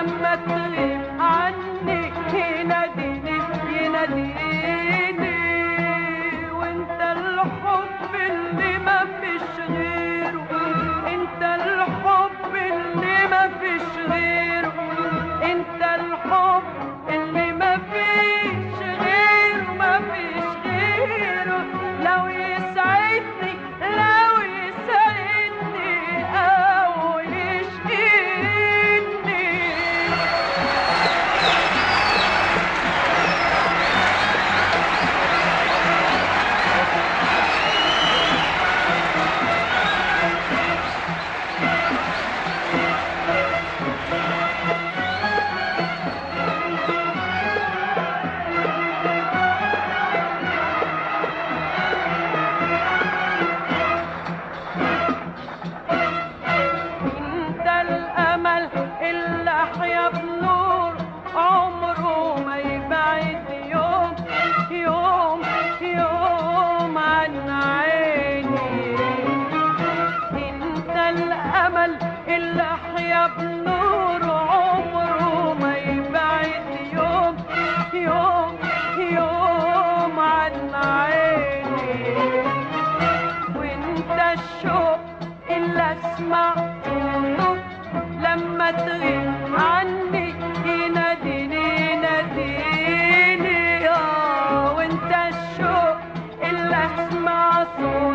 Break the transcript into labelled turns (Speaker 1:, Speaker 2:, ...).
Speaker 1: لما تغيب عني يناديني يناديني، وانت الحب اللي ما فيش غيره، انت الحب اللي ما فيش غيره، انت الحب اللي ما فيش غيره، ما فيش غيره. لو يسعدني لو يسعدني او يشقيني. انت الامل اللي احيا بنور عمره ما يبعد يوم يوم يوم عن عيني. انت الامل اللي احيا بنور عمره ما يبعد يوم يوم يوم عن عيني. وانت الشوق اللي اسمع لما تغيب عني يناديني يناديني. وانت الشوق اللي اسمع صوت